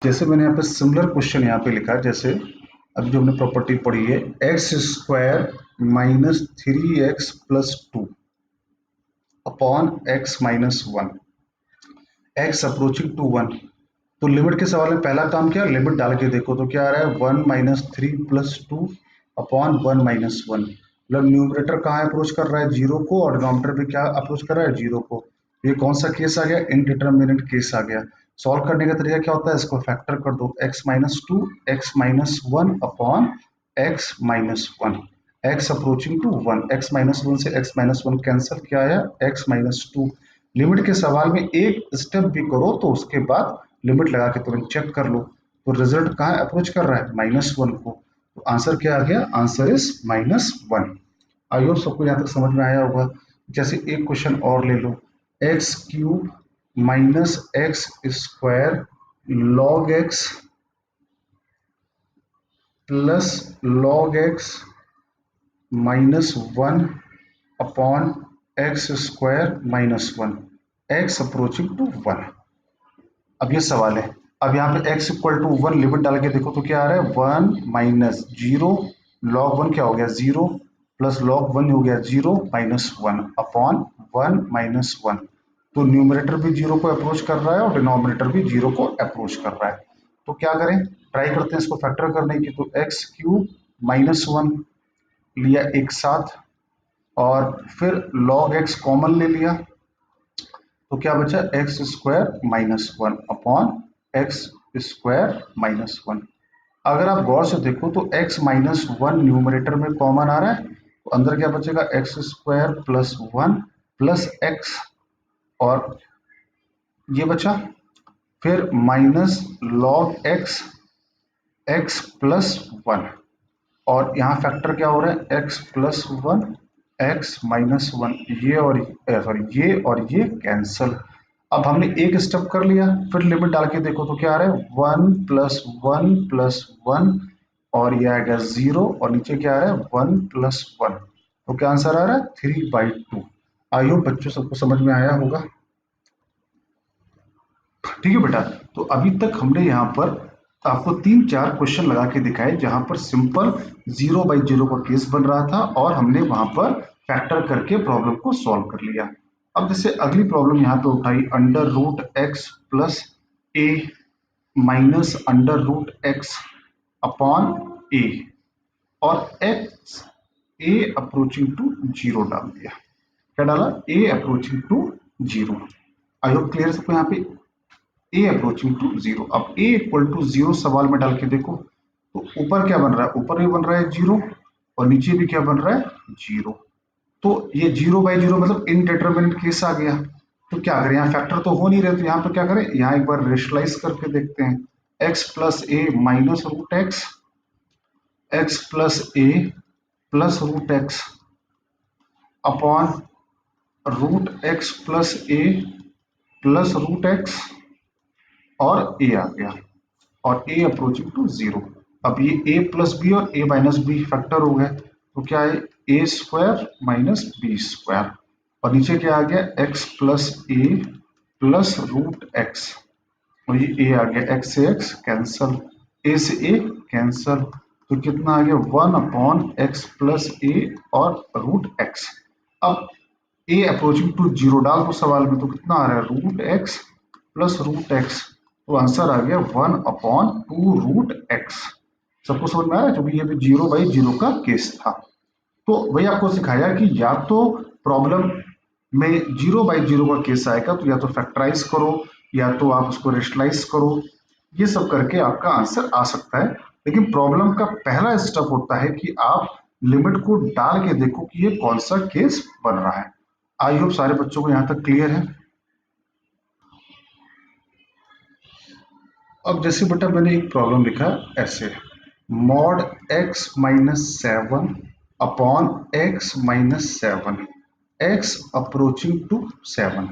जैसे मैंने यहाँ पे सिमिलर क्वेश्चन यहाँ पे लिखा है, जैसे अभी जो हमने प्रॉपर्टी पढ़ी है x square minus 3x plus 2 upon x minus 1 x approaching to 1। तो लिमिट के सवाल में पहला काम क्या, लिमिट डाल के देखो तो क्या आ रहा है 1 माइनस 3 प्लस 2 अपॉन 1 माइनस 1। मतलब न्यूमरेटर कहाँ अप्रोच कर रहा है जीरो को, और डिनोमिनेटर भी क्या अप्रोच कर रहा है जीरो को। ये कौन सा केस आ गया, इनडिटर्मिनेट केस आ गया। सॉल्व करने का तरीका क्या होता है, इसको फैक्टर कर दो x-2 x-1 upon x-1 x approaching to 1, x-1 से x-1 कैंसिल, क्या आया x-2। लिमिट के सवाल में एक स्टेप भी करो तो उसके बाद लिमिट लगा के तुरंत चेक कर लो। तो रिजल्ट कहाँ अप्रोच कर रहा है -1 को। तो आंसर क्या आ गया, आंसर इज -1। आई होप सबको यहाँ तक समझ में आया होगा। जैसे एक क्वेश्चन और ले लो, x³ minus x square log x plus log x minus 1 upon x square minus 1 x approaching to 1। अब ये सवाल है, अब यहाँ पे x इक्वल टू 1 लिमिट डाल के देखो तो क्या आ रहा है 1 माइनस 0 लॉग 1 क्या हो गया 0 प्लस लॉग 1 हो गया 0 माइनस 1 अपॉन 1 माइनस 1। तो न्यूमरेटर भी 0 को अप्रोच कर रहा है और डिनोमिनेटर भी 0 को अप्रोच कर रहा है। तो क्या करें, ट्राई करते हैं इसको फैक्टर करने की। तो x³ -1 लिया एक साथ, और फिर log x कॉमन ले लिया, तो क्या बचा x square minus 1 upon x square minus 1। अगर आप गौर से देखो तो x माइनस 1 न्यूमरेटर में कॉमन आ रहा है, तो अंदर क्या बचेगा x square plus 1 plus x, और ये बचा, फिर minus log x x plus 1, और यहाँ फैक्टर क्या हो रहा है x प्लस 1 एक्स माइनस 1, ये और ये कैंसल। अब हमने एक स्टेप कर लिया, फिर लिमिट डाल के देखो तो क्या आ रहा है 1 प्लस 1 प्लस 1, और ये आएगा 0, और नीचे क्या आ रहा है 1 प्लस 1। तो क्या आंसर आ रहा है 3/2। आई होप बच्चों सबको समझ में आया होगा। ठीक है बेटा, तो अभी तक हमने यहाँ पर आपको 3-4 क्वेश्चन लगा के दिखाए जहां पर सिंपल 0/0 का केस बन रहा था, और हमने वहां पर फैक्टर करके प्रॉब्लम को सॉल्व कर लिया। अब जैसे अगली प्रॉब्लम यहाँ पे उठाई, under root x plus a minus under root x upon a, और एक्स ए अप्रोचिंग टू 0 डाल दिया। क्या डाला, a approaching to 0। I hope clear सबको यहाँ पे, ए अप्रोचिंग टू 0। अब ए इक्वल टू 0 सवाल में डाल के देखो तो ऊपर क्या बन रहा है, ऊपर भी बन रहा है 0, और नीचे भी क्या बन रहा है 0। तो ये 0/0 मतलब इनडिटरमिनेट केस आ गया। तो क्या करें, यहाँ फैक्टर तो हो नहीं रहे, तो यहाँ पे क्या करें, यहाँ एक बार रेशनलाइज करके देखते हैं। x plus a minus root x plus a plus root x upon root x plus a plus root x, और ए आ गया, और ए अप्रोचिंग टू 0। अब ये a प्लस बी और a माइनस बी फैक्टर हो गए, तो क्या है ए स्क्वायर माइनस बी स्क्वायर, और नीचे क्या आ गया x plus a plus root x, और ये a आ गया, x से x कैंसल, a से a कैंसल, तो कितना आ गया 1 अपॉन एक्स प्लस ए और रूट एक्स। अब a अप्रोचिंग टू 0 डाल दो सवाल में, तो कितना आ रहा है root x plus root x, तो आंसर आ गया 1/2 रूट एक्स। सबको समझ में आया, क्योंकि ये भी 0/0 का केस था। तो वही आपको सिखाया कि या तो प्रॉब्लम में 0/0 का केस आएगा तो या तो फैक्टराइज करो, या तो आप उसको रेशनलाइज करो, ये सब करके आपका आंसर आ सकता है। लेकिन प्रॉब्लम का पहला स्टेप होता है कि आप लिमिट को डाल के देखो कि ये कौन सा केस बन रहा है। आई होप सारे बच्चों को यहां तक क्लियर है। अब जैसे बेटा मैंने एक प्रॉब्लम लिखा ऐसे, mod x minus 7 upon x minus 7 x approaching to 7।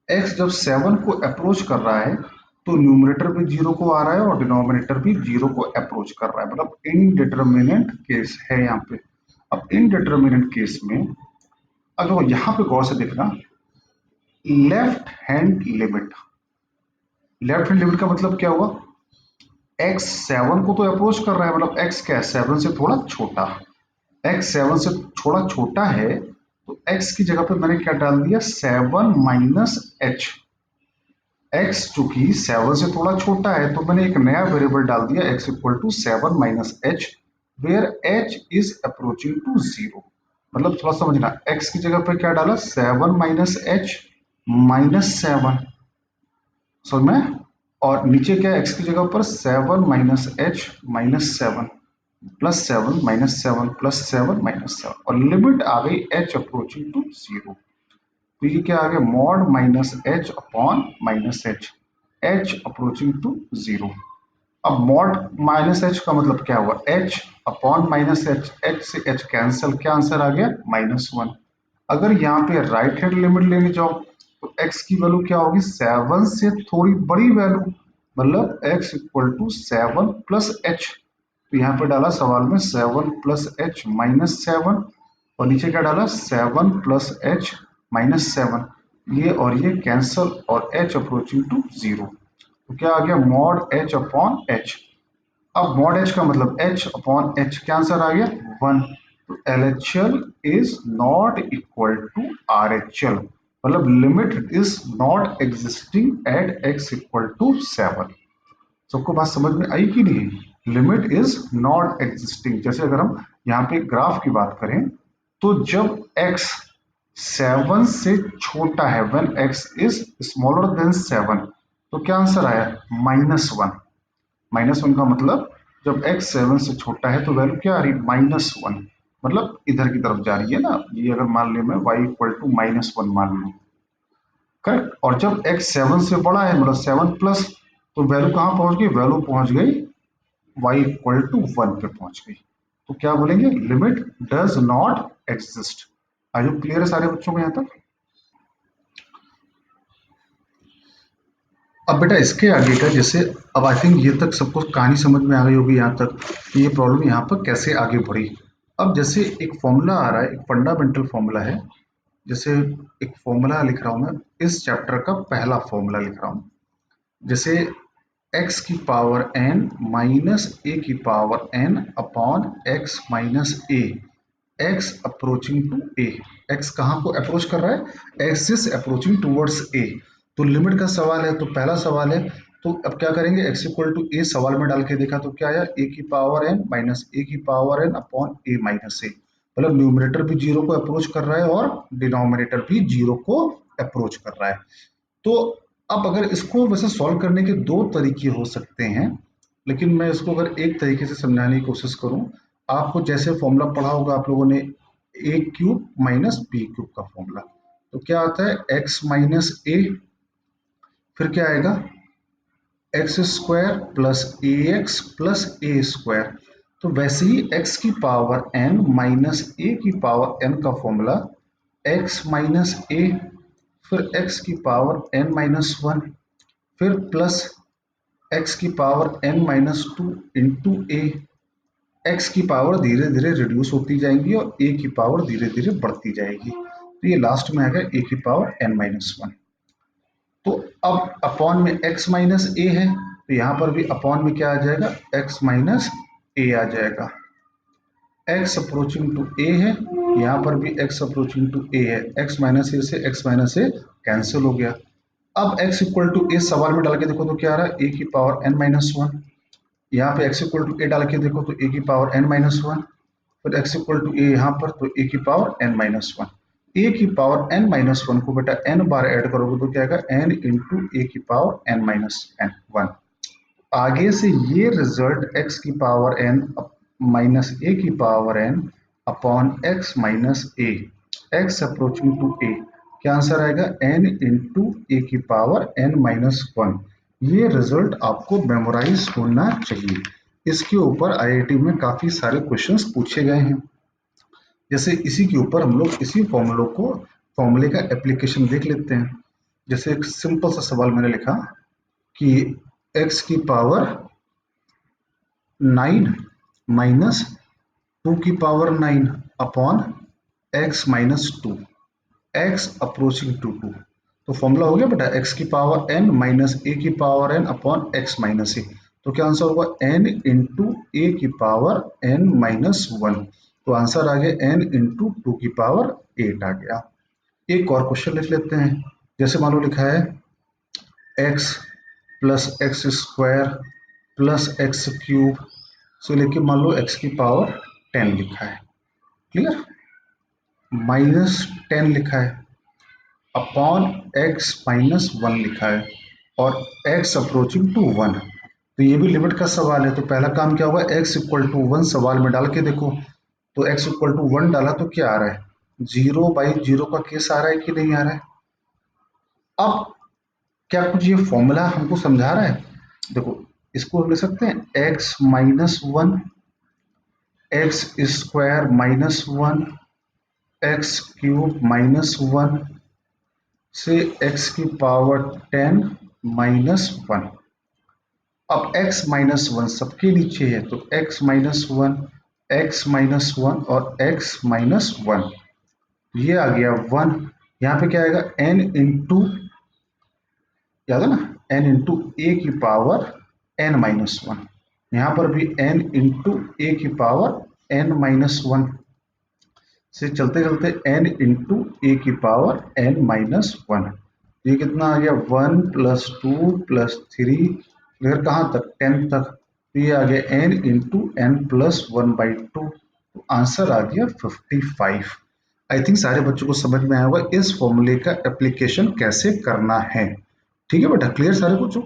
x जब 7 को अप्रोच कर रहा है तो न्यूमरेटर भी 0 को आ रहा है और डिनोमिनेटर भी 0 को अप्रोच कर रहा है, मतलब इनडिटरमिनेंट केस है यहाँ पे। अब इनडिटरमिनेंट केस में अगर यहाँ पे गौर से देखना, left hand limit, left hand limit का मतलब क्या हुआ, x 7 को तो अप्रोच कर रहा है, मतलब x क्या है, 7 से थोड़ा छोटा। x 7 से थोड़ा छोटा है तो x की जगह पे मैंने क्या डाल दिया, 7 माइनस एच। x चूंकि 7 से थोड़ा छोटा है तो मैंने एक नया वेरिएबल डाल दिया x equal to 7 minus h, where h is approaching to 0। मतलब थोड़ा समझना, x की जगह पे क्या डाला, 7 माइनस एच माइनस 7, समझ में। और नीचे क्या है, x की जगह पर 7 minus H minus 7 plus 7 minus 7 plus 7 minus 7, और लिमिट आ गई h अप्रोचिंग टू 0। तो ये क्या आ गया, mod minus h upon minus h, h approaching to 0। अब मॉड माइनस एच का मतलब क्या हुआ, h upon minus h, h से एच कैंसिल, क्या आंसर आ गया, -1। अगर यहाँ पे राइट हैंड लिमिट लेने जाओ तो x की वैल्यू क्या होगी, 7 से थोड़ी बड़ी वैल्यू, मतलब x equal to 7 plus h. तो यहाँ पे डाला सवाल में 7 प्लस एच माइनस 7, और नीचे क्या डाला, 7 प्लस एच माइनस 7, ये और ये कैंसल, और h अप्रोचिंग टू 0। तो क्या आ गया, मॉड h अपॉन h। अब मॉड h का मतलब h अपॉन h, क्या आंसर आ गया, 1। तो LHL is not equal to RHL, मतलब limit is not existing at x equal to 7। सबको बात समझ में आई कि नहीं, लिमिट इज नॉट एग्जिस्टिंग। जैसे अगर हम यहाँ पे ग्राफ की बात करें तो जब x 7 से छोटा है, when x is smaller than 7, तो क्या आंसर आया, -1। -1 का मतलब जब x 7 से छोटा है तो वैल्यू क्या आ रही, -1, मतलब इधर की तरफ जा रही है ना। ये अगर मान लिया मैं y इक्वल टू -1 मान लूँ, करेक्ट। और जब x 7 से बड़ा है, मतलब 7 प्लस, तो वैल्यू कहाँ पहुंच गई, वैल्यू पहुंच गई y इक्वल टू 1 पे पहुंच गई। तो क्या बोलेंगे, limit does not exist. I hope clear है सारे बच्चों को यहाँ तक। अब बेटा इसके आगे का, जैसे अब आई थिंक ये तक सबको कहानी समझ में आ गई होगी यहाँ तक कि ये प्रॉब्लम यहाँ पर कैसे आगे बढ़ी। अब जैसे एक फॉर्मूला आ रहा है, एक फंडामेंटल फॉर्मूला है, जैसे एक फॉर्मूला लिख रहा हूँ मैं, इस चैप्टर का पहला फॉर्मूला लिख रहा हूँ। जैसे x की पावर n माइनस ए की power n upon x minus a, x approaching to a. x कहाँ को अप्रोच कर रहा है, x is approaching towards a. तो लिमिट का सवाल है, तो पहला सवाल है, तो अब क्या करेंगे, x इक्वल टू ए सवाल में डाल के देखा तो क्या आया, a की पावर n माइनस ए की पावर n अपॉन ए माइनस ए। मतलब न्यूमरेटर भी जीरो को अप्रोच कर रहा है और डिनोमिनेटर भी जीरो को अप्रोच कर रहा है। तो अब अगर इसको वैसे सॉल्व करने के दो तरीके हो सकते हैं, लेकिन मैं इसको अगर एक तरीके से समझाने की कोशिश करूं, आपको जैसे फॉर्मूला पढ़ा होगा आप लोगों ने, ए क्यूब माइनस बी क्यूब का फॉर्मूला, तो क्या आता है, एक्स माइनस ए, फिर क्या आएगा, x square plus a x plus a square. तो वैसे ही एक्स की पावर एन माइनस ए की पावर एन का फॉर्मूला एक्स माइनस ए, फिर x की पावर n माइनस वन, फिर प्लस x की power n minus two into a. X की पावर धीरे धीरे रिड्यूस होती जाएंगी और a की पावर धीरे धीरे बढ़ती जाएगी, तो ये लास्ट में आएगा a की पावर n माइनस वन। तो अब अपॉन में x माइनस ए है, तो यहाँ पर भी अपॉन में क्या आ जाएगा, x माइनस ए आ जाएगा। x अप्रोचिंग टू a है, यहाँ पर भी x अप्रोचिंग टू a है, x माइनस ए से x माइनस ए कैंसिल हो गया। अब x इक्वल टू ए सवाल में डाल के देखो तो क्या आ रहा है, a की पावर n माइनस वन। यहाँ पे x इक्वल टू ए डाल के देखो तो a की पावर n माइनस वन, फिर x इक्वल टू ए यहाँ पर तो a की power n minus one. a की पावर n माइनस वन को बेटा n बार ऐड करोगे तो क्या आएगा, n इंटू ए की power n minus n one. आगे से ये रिजल्ट x की पावर n माइनस ए की power n upon x minus a, x approaching to a, क्या आंसर आएगा, n इंटू ए की पावर n माइनस वन। ये रिजल्ट आपको मेमोराइज होना चाहिए। इसके ऊपर आईआईटी में काफी सारे क्वेश्चंस पूछे गए हैं। जैसे इसी के ऊपर हम लोग इसी फॉर्मूले का एप्लीकेशन देख लेते हैं। जैसे एक सिंपल सा सवाल मैंने लिखा कि x की पावर 9 माइनस 2 की power 9 upon x minus 2, x approaching to 2। तो फॉर्मूला हो गया बेटा, x की पावर n माइनस ए की power n upon x minus a. तो क्या आंसर होगा n इंटू ए की पावर n माइनस 1। तो आंसर आ गया n इंटू 2 की पावर 8 आ गया। एक और क्वेश्चन लिख लेते हैं। जैसे मान लो लिखा है x plus x square plus x cube से लेके मान लो x की पावर 10 लिखा है, क्लियर, माइनस 10 लिखा है, अपॉन x माइनस 1 लिखा है, और x अप्रोचिंग टू 1। तो ये भी लिमिट का सवाल है, तो पहला काम क्या होगा, x इक्वल टू 1 सवाल में डाल के देखो। तो x इक्वल टू 1 डाला तो क्या आ रहा है, 0/0 का केस आ रहा है कि नहीं आ रहा है। अब क्या कुछ ये फॉर्मूला हमको समझा रहा है, देखो इसको हम ले सकते हैं x minus 1 x square minus 1 x cube minus 1 से x की पावर 10 माइनस 1। अब x माइनस 1 सबके नीचे है, तो x माइनस 1 एक्स माइनस 1 और x माइनस 1, ये आ गया 1। यहाँ पे क्या आएगा n इंटू, याद है ना, n इंटू ए की पावर n माइनस 1। यहाँ पर भी n इंटू ए की पावर n माइनस 1 से चलते चलते n इंटू ए की पावर n माइनस 1। ये कितना आ गया 1 प्लस 2 प्लस 3, फिर कहाँ तक 10 तक, तो ये आ गया n इंटू एन प्लस 1/2। तो आंसर आ गया 55। आई थिंक सारे बच्चों को समझ में आया होगा इस फॉर्मूले का एप्लीकेशन कैसे करना है। ठीक है बेटा, क्लियर सारे बच्चों।